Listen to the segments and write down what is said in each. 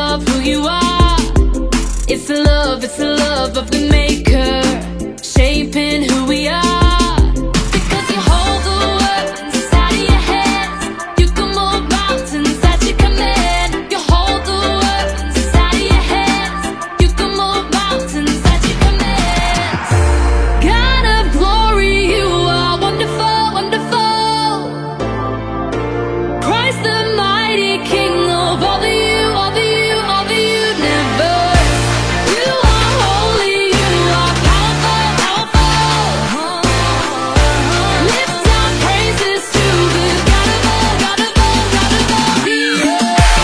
love who you are. It's the love of the maker, shaping who we are. Because you hold the world inside of your hands. You can move mountains at your command. You hold the world inside of your hands. You can move mountains at your command. God of glory, you are wonderful, wonderful. Christ the mighty King of all the you, all the you, all the universe. You are holy, you are powerful, powerful. Lift our praises to the God of all, God of all, God of all the earth.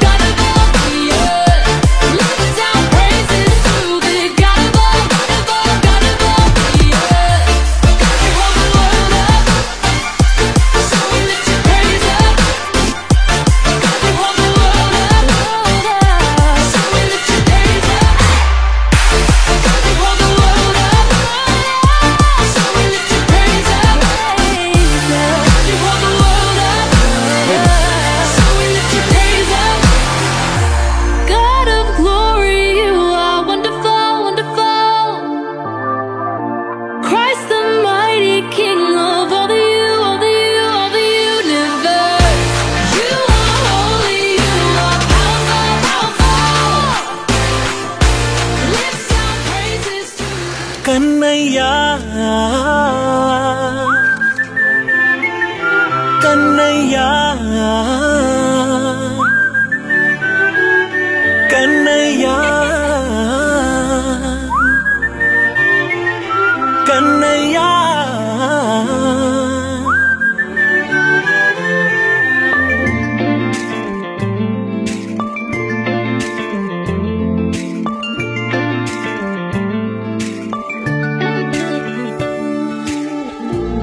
God of all the earth. Lift our praises to the God of all, God of all, God of all the earth. God, we hold the world up, so we lift your praise up. God, we hold the world up, so we lift your praise up. God, we hold the world up, so we lift your praise up. God, we hold the world up, so we lift your praise up. God of glory, you are wonderful, wonderful. Christ the mighty King of all the you, all the you, all the universe. You are holy, you are powerful, powerful. Lift our praises to కన్నయ్యా కన్నయ్యా కన్నయ్యా కన్నయ్యా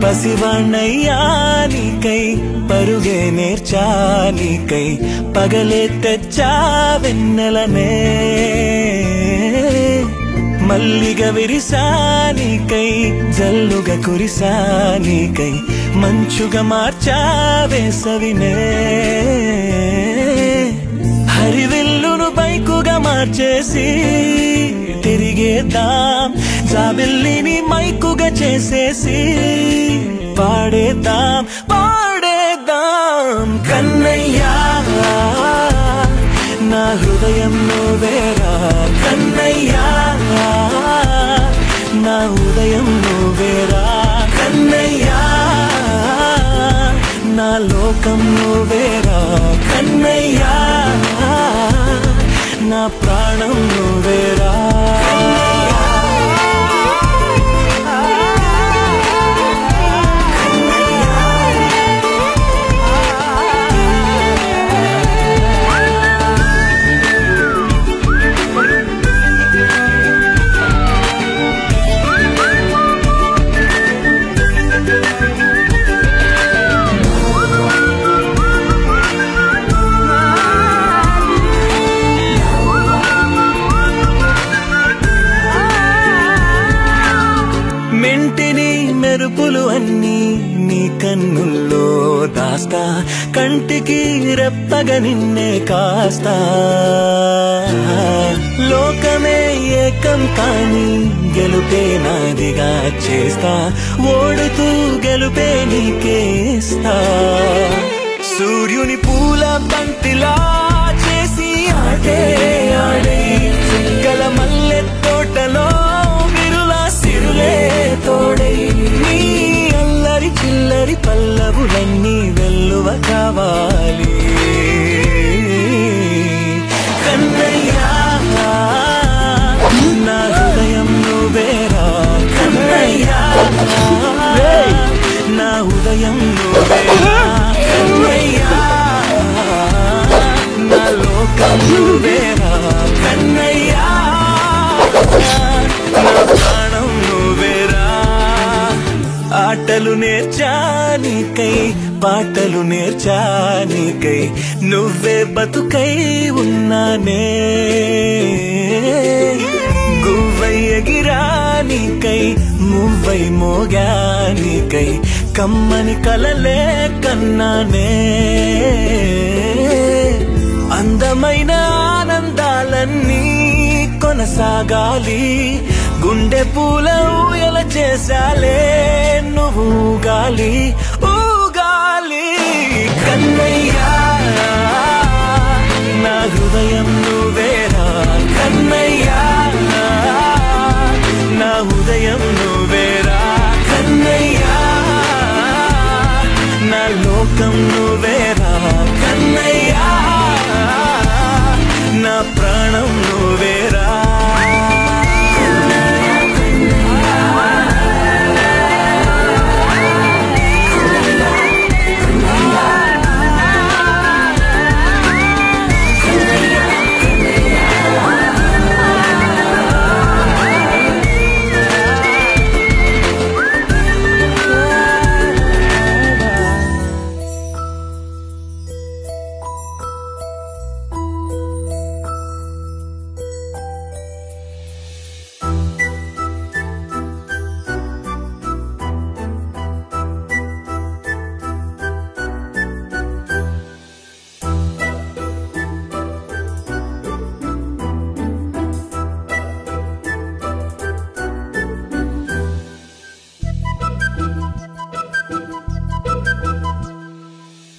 పసివాణ్ణయ్యా నీకై పరుగే నేర్చా నీకై పగలే తెచ్చా వెన్నెలనే మల్లిగ విరిసా నీకై జల్లుగా కురిసా నీకై మంచుగా మార్చా వేసవినే హరివిల్లును బైకుగా మార్చేసి తిరిగేద్దాం జాబిల్లిని మైకుగా చేసేసి పాడేద్దాం పాడేద్దాం కన్నయ్యా నా హృదయం నువ్వేరా కన్నయ్యా నా ఉదయం నువ్వేరా కన్నయ్యా నా లోకం నువ్వేరా కన్నయ్యా నా ప్రాణం నువ్వేరా మెంటిని మెరుపులు అన్నీ నీ కన్నుల్లో దాస్తా కంటికి రెప్పగా నిన్నే కాస్తా లోకమే ఏకం కాని గెలుపే నాదిగా చేస్తా ఓడుతూ గెలుపే నీకేస్తా సూర్యుని పూల బంతిలా చేసి ఆడే ఆడే చుక్కల మల్లె తోటలో సిరులే తోడై నీ అల్లరి చిల్లరి పల్లవులన్నీ వెల్లువ కావాలి కన్నయ్యా నా హృదయం నువ్వేరా కన్నయ్యా నా ఉదయం నువ్వేరా కన్నయ్యా నా లోకం నువ్వేరా కన్నయ్యా నా ప్రాణం నువ్వేరా ఆటలు నేర్చా నీకై పాటలు నేర్చా నీకై నువ్వే బతుకై ఉన్నానే గువ్వై ఎగిరా నీకై మువ్వై మోగా నీకై కమ్మని కలలే కన్నానే అందమైన ఆనందాలన్నీ కొనసాగాలి గుండె పూల ఊయల చేసాలే నువ్వు ఊగాలి ఊగాలి కన్నయ్యా నా హృదయం నువ్వేరా కన్నయ్యా నా హృదయం నువ్వేరా కన్నయ్యా నా లోకం నువ్వేరా కన్నయ్యా నా ప్రాణం నువ్వేరా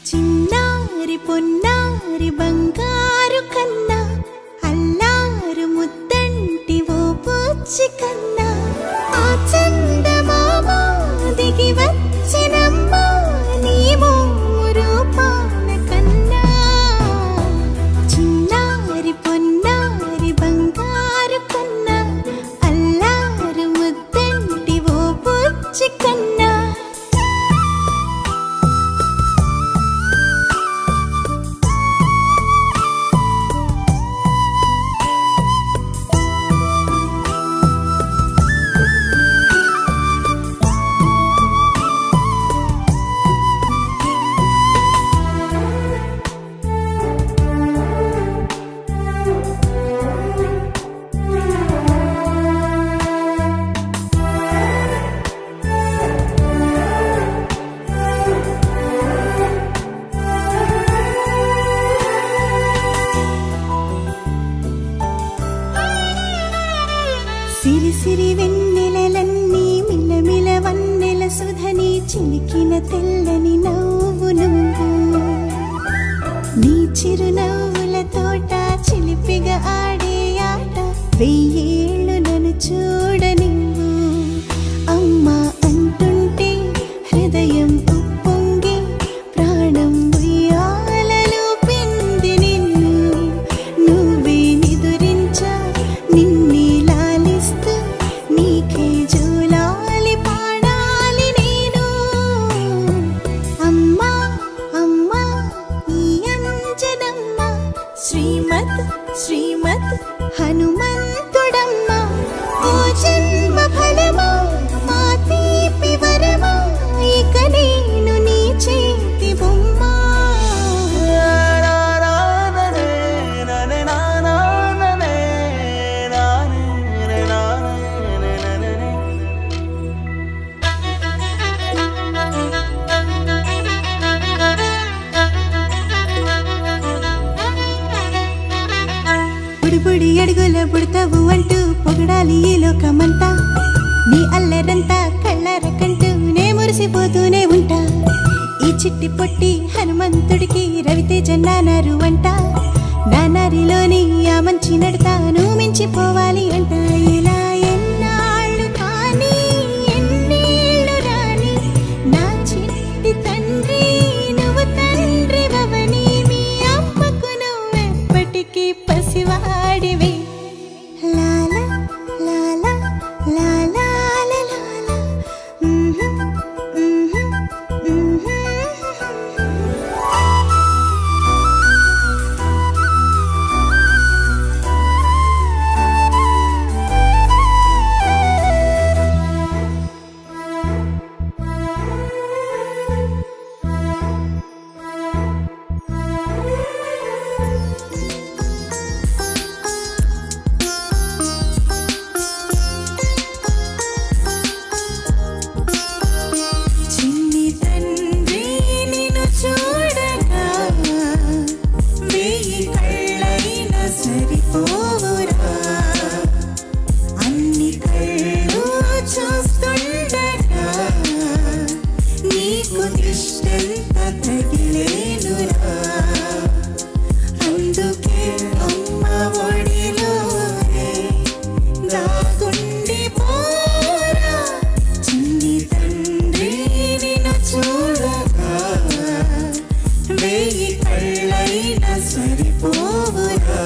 చిన్నారి పొన్నారి బంగారు కన్నా అల్లారు ముద్దంటి ఓ పూచి కన్నా ఆ చందమామ దిగి వచ్చినమ్మ నీ రూపాన కన్నా చిన్నారి పొన్నారి బంగారు కన్నా అల్లారు ముద్దంటి ఓ పూచి కన్నా సిరి సిరి వెన్నెలలన్నీ మిలమిల వన్నెల సుధని చిలికిన తెల్లని నవ్వు నువ్వు నీ చిరునవ్వుల తోట చిలిపిగా ఆడే ఆట వెయ్యేళ్ళు నన్ను చూడ నువ్వు అమ్మా అంటుంటే హృదయం ఉప్పొంగి ప్రాణం ఉయ్యాలలో పిండి నిన్ను నువ్వే నిదురించా నిన్నే లాలిస్తూ నీకే జూలాలి పాడాలి నేను అమ్మా అమ్మా ఈ అంజనమ్మ శ్రీమత్ శ్రీమత్ హనుమంతుడమ్మ ఓ జన్మ ఫలమా మా తీపి వరమా ఇక నేను నీ చేతి బొమ్మ బుడి అడుగుల బుడతావు అంటూ పొగడాలి ఈ లోకమంతా నీ అల్లరంతా కళ్ళారకంటూ నే మురిసిపోతూనే ఉంటా ఈ చిట్టి పొట్టి హనుమంతుడికి రవితేజ నానారు అంట నానారిలోని ఆ మంచి నడతాను మించిపోవాలి అంట ఇలా ఎన్నాళ్ళు కానీ ఎన్నేళ్ళు రాని నా చిట్టి తండ్రి నువ్వు తండ్రి వవని మీ అమ్మకు నువ్వెప్పటికీ పసివాడివి లాలా లాలా లాలా లాలా వేయి కళ్ళైన సరిపోవురా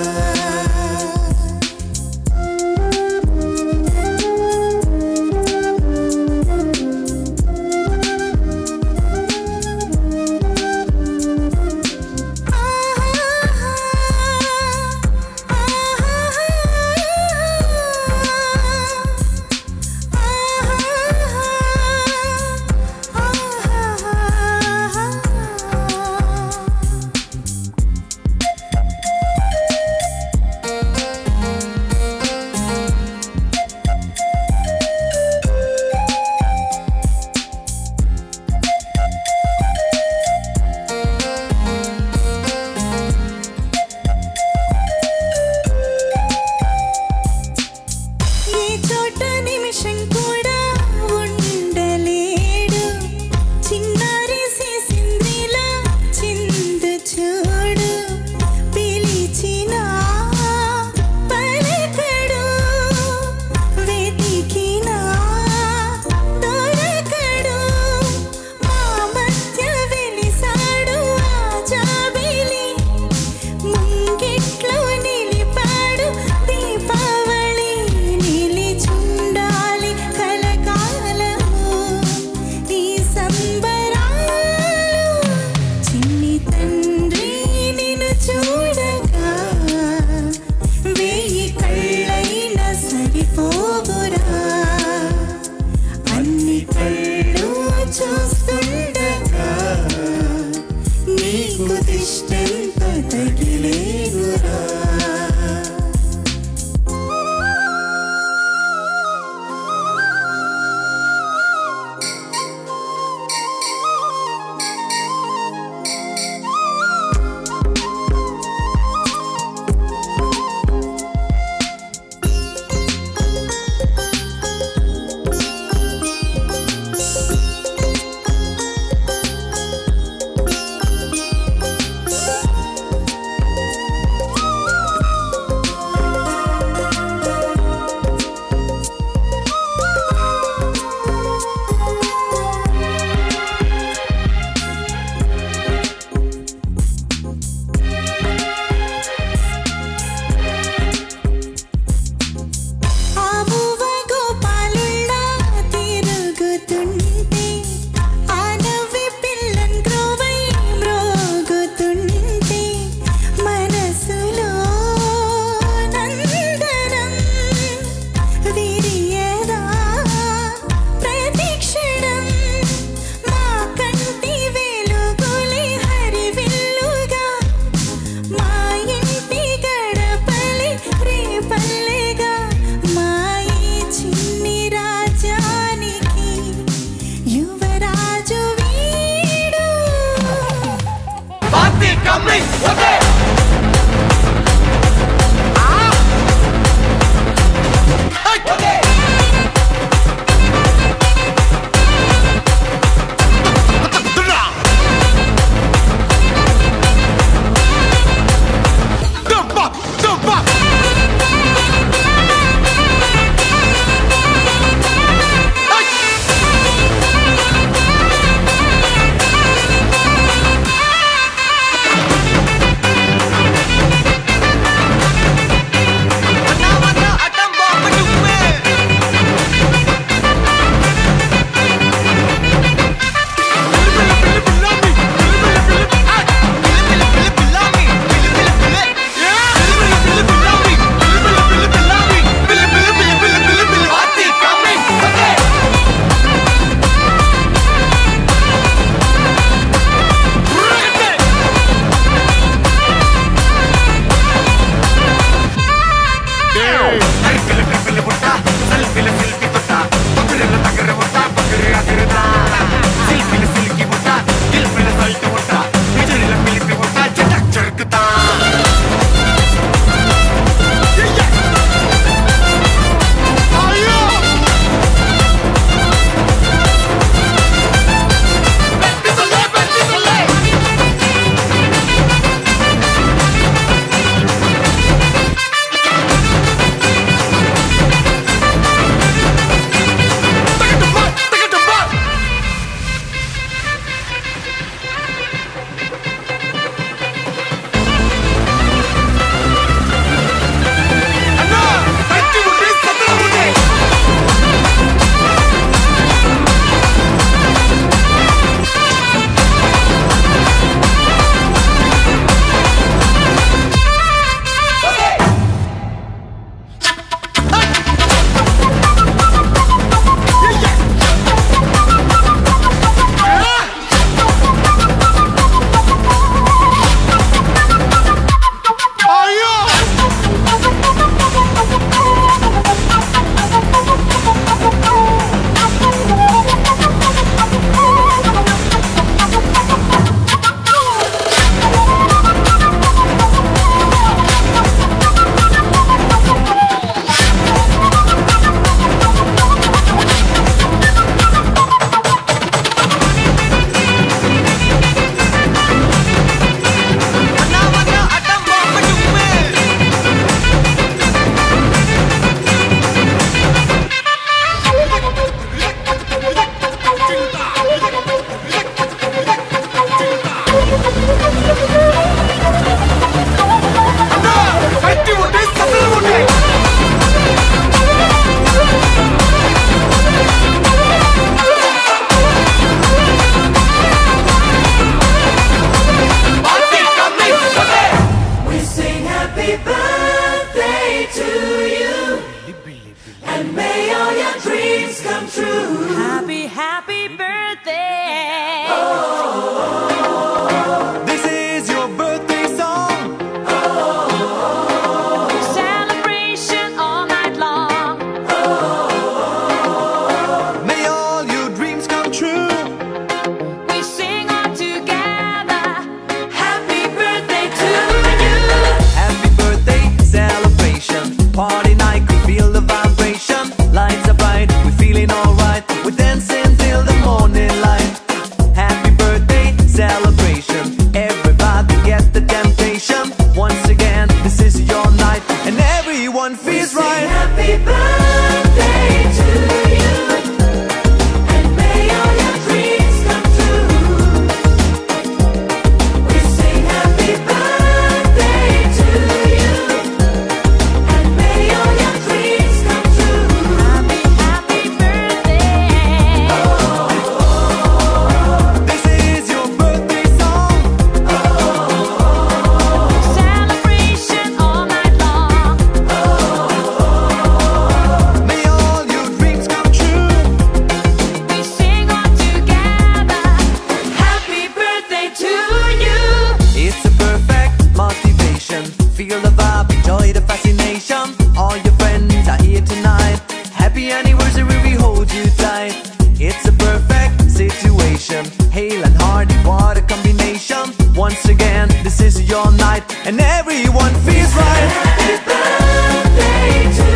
night and everyone feels right. Happy birthday to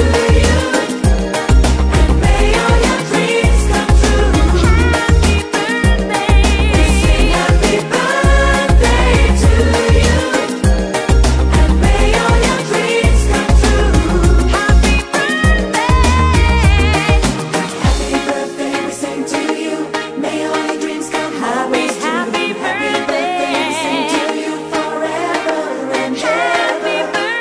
you, and may all your dreams come true. Happy birthday. We sing happy birthday to you, and may all your dreams come true. Happy birthday. Happy birthday, we sing to you. May all your dreams come always true. Happy birthday. We sing to you forever and ever.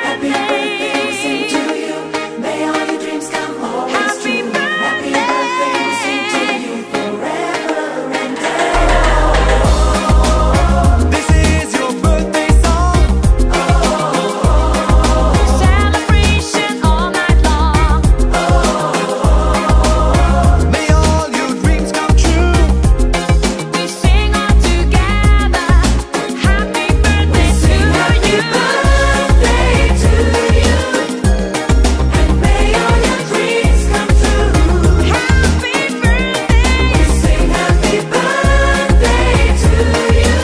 Happy birthday, we sing to you. May all your dreams come always Happy true. Happy birthday. birthday, we sing to you forever and ever. This is your birthday song. Celebration all night long. May all your dreams come true. We sing all together. Happy birthday to you. Birthday to you, and may all your dreams come true. Happy birthday. We sing happy birthday to you,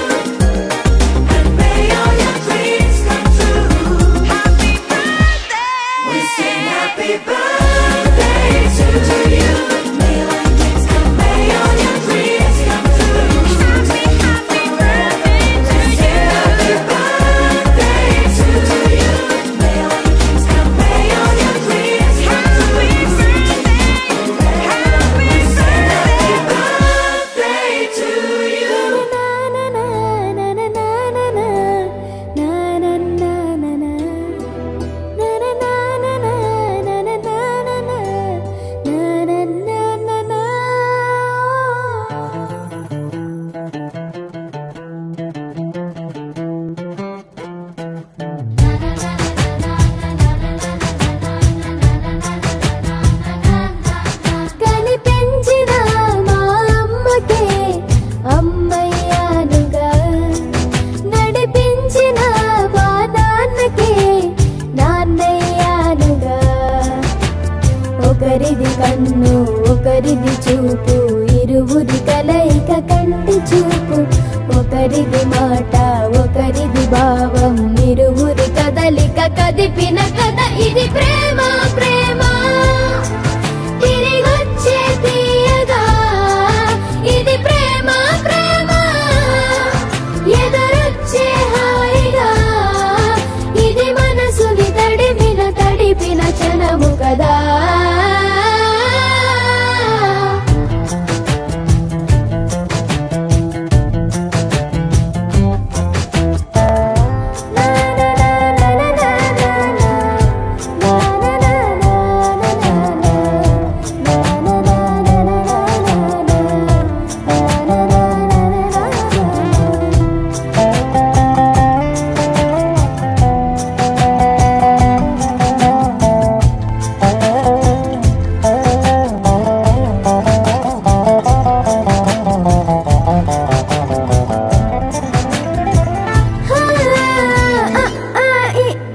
and may all your dreams come true. Happy birthday. We sing happy birthday to you. May all your dreams come, may all your dreams come true. Happy birthday to you. Happy birthday to you. May all your dreams come, may all your dreams come Happy birthday. birthday to you. కనిపించిన మా అమ్మకే అమ్మయ్యానుగా, నడిపించిన మా నాన్నకే నాన్నయ్యానుగా. ఒకరిది కన్ను ఒకరిది చూపు, ఇరువురి కలయిక కంటి చూపు. ఒకరిది మాట ఒకరిది భావం, ఇరువురి కదలిక కదిపిన కథ ఇది ప్రేమ ప్రేమ. తిరిగొచ్చే తీయగా ఇది ప్రేమ ప్రేమ. ఎదురొచ్చే హాయిగా ఇది మనసుని తడిపిన క్షణము కదా.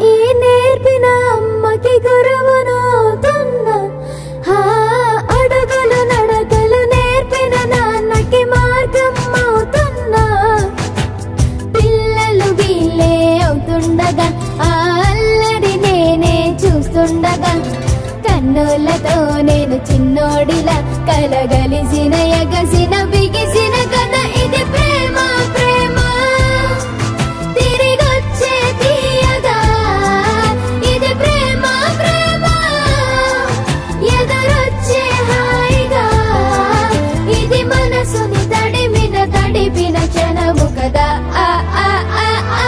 ఈ నేర్పిన అమ్మకి గురువునవుతున్నా. అడుగులు నడకలు నేర్పిన నాన్నకి మార్గం అవుతున్నా. పిల్లలు వీళ్ళే అవుతుండగా ఆ అల్లరి నేనే చూస్తుండగా, కన్నులతో నేను చిన్నోడిలా కలగలిసిన ఎగసిన బిగిసిన కథ ఇది ప్రేమ ప్రేమ. తిరిగొచ్చే తీయగా ఇది ప్రేమ ప్రేమ. ఎదురొచ్చే హాయిగా ఇది మనసుని తడిపిన క్షణము కదా. ఆ ఆ ఆ ఆ.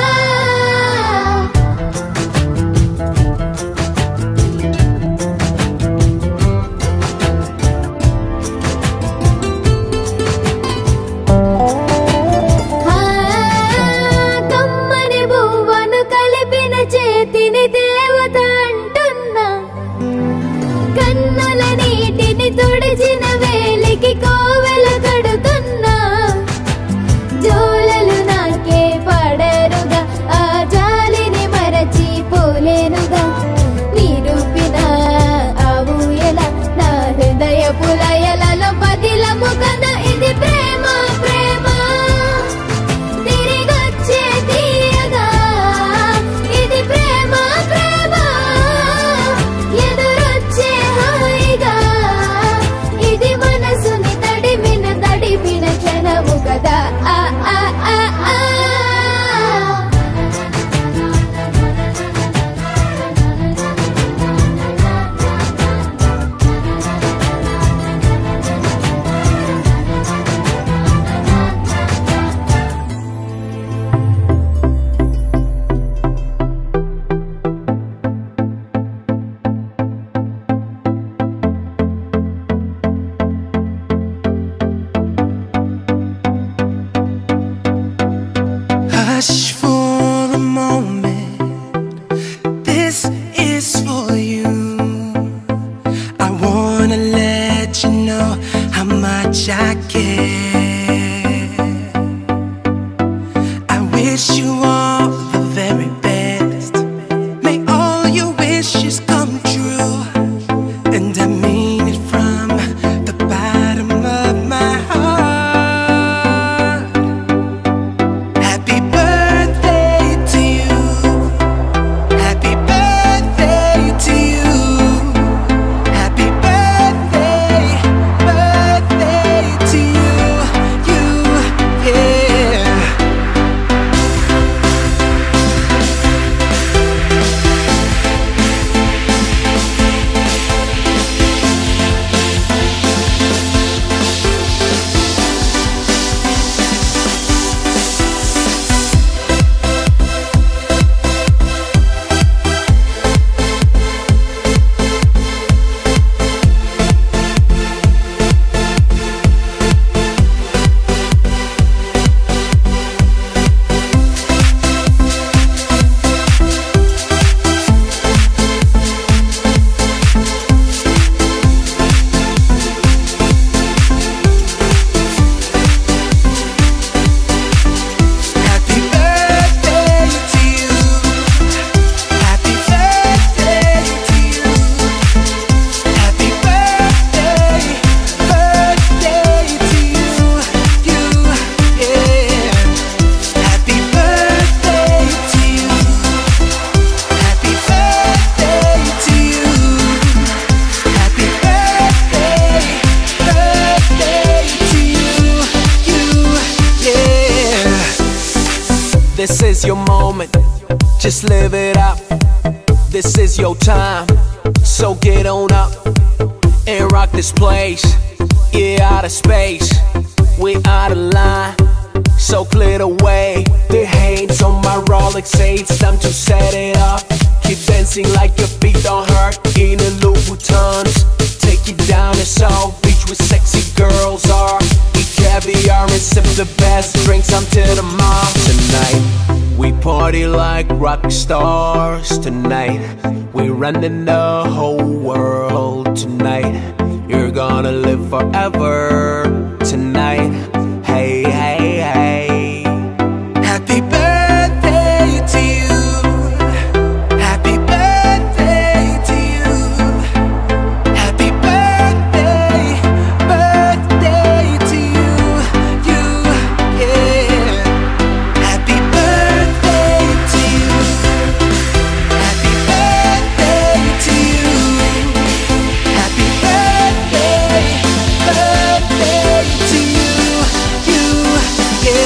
is your moment, just live it up. This is your time, so get on up and rock this place. Yeah, out of space, we out of line, so clear the way. The hands on my Rolex, it's time to set it up. Keep dancing like your feet don't hurt in the Louboutins. Take you down to South Beach where sexy girls are. Eat caviar and sip the best drinks until the morning. Tonight, we party like rock stars. Tonight, we running the whole world. Tonight, you're gonna live forever. Tonight, hey, hey, hey. Happy birthday to you. Happy birthday to you. Happy birthday, birthday to you. You, yeah. Happy birthday to you. Happy birthday to you. Happy birthday, birthday to you. You, yeah.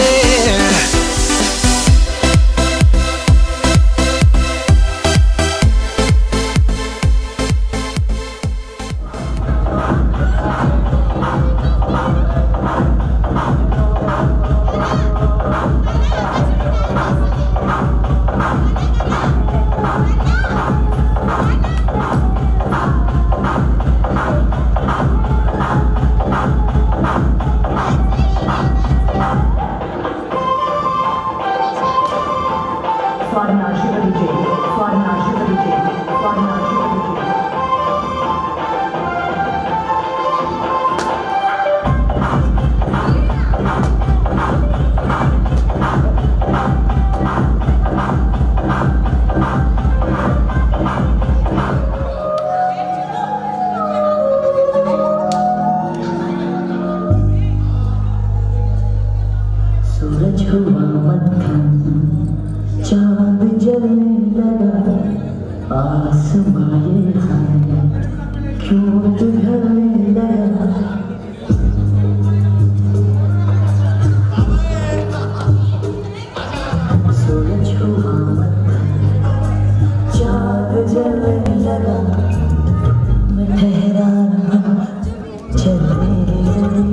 सूरज हुआ मक्खन, चांद जलने लगा, आसमां ये खाने क्यों पिघलने लगा। सूरज हुआ मक्खन, चांद जलने लगा, मैं ठहरा रहा चलने लगी।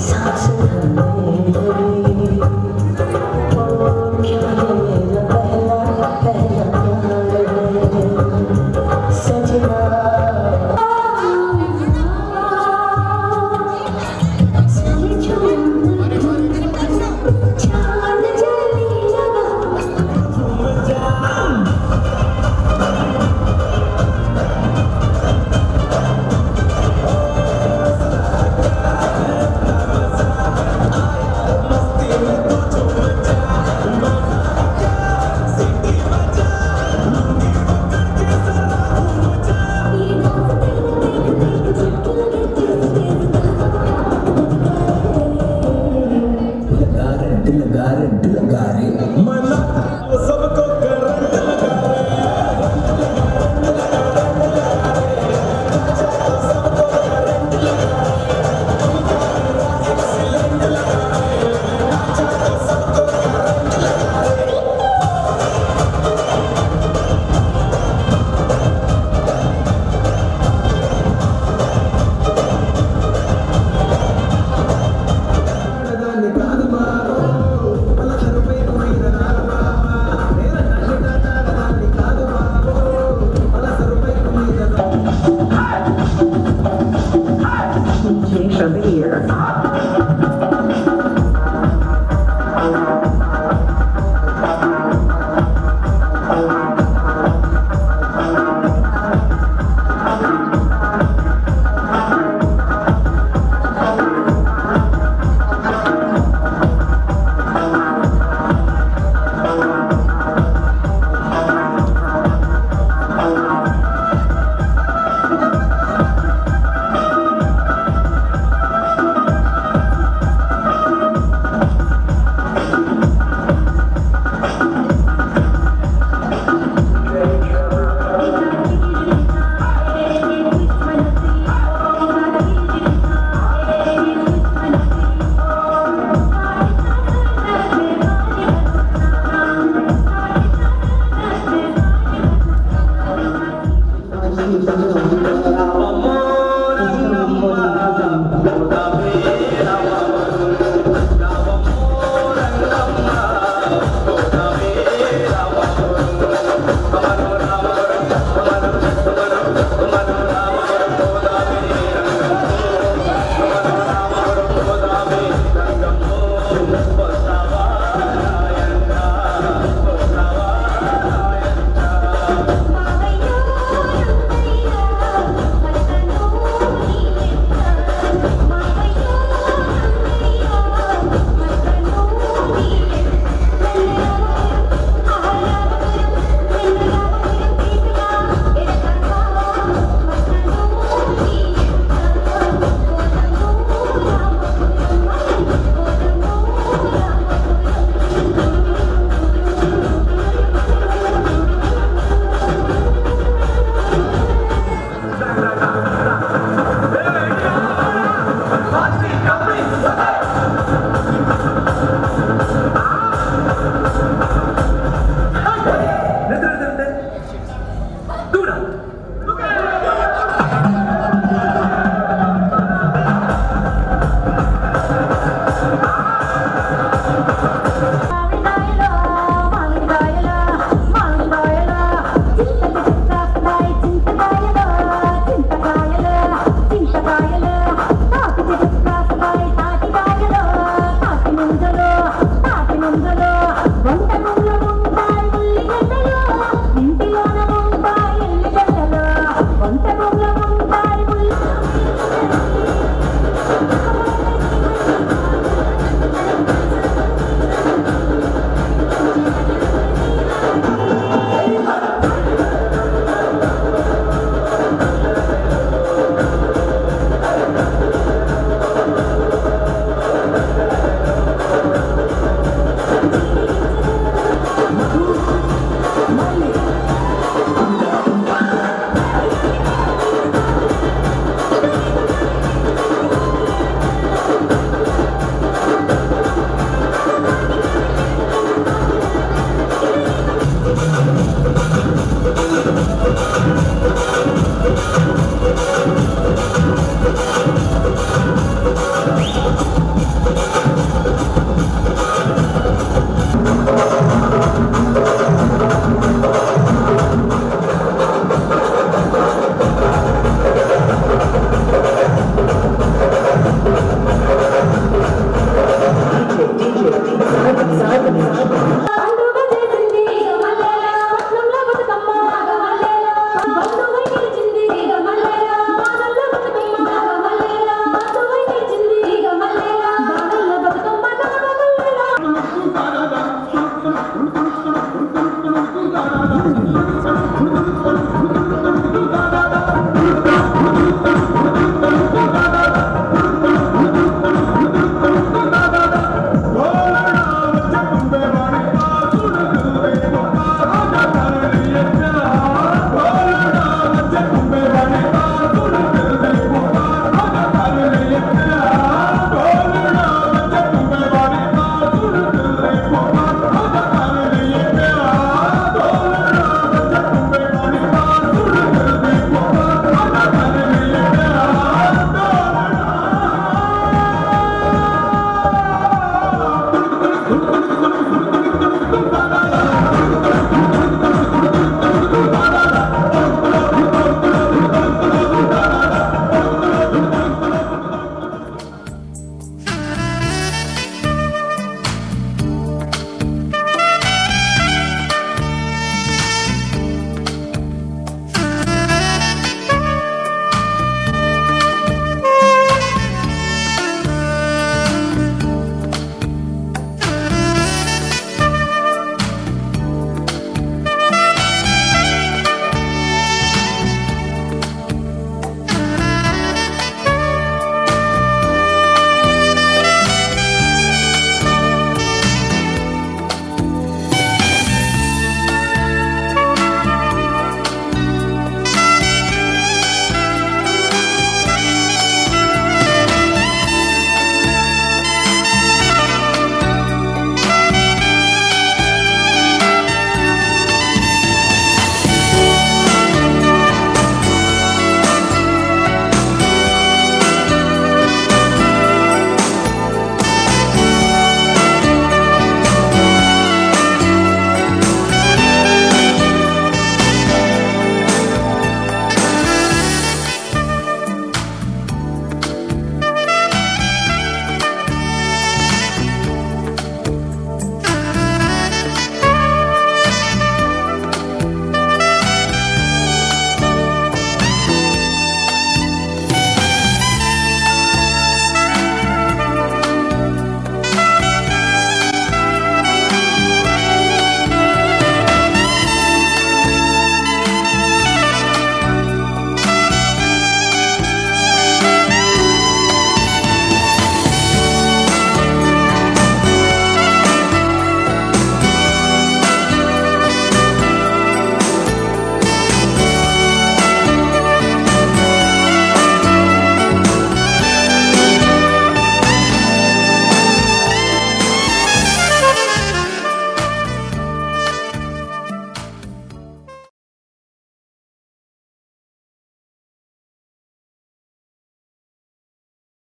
सांस भरने लगी, क्या मेरा पहला प्यार है सजना। चांद जलने लगा,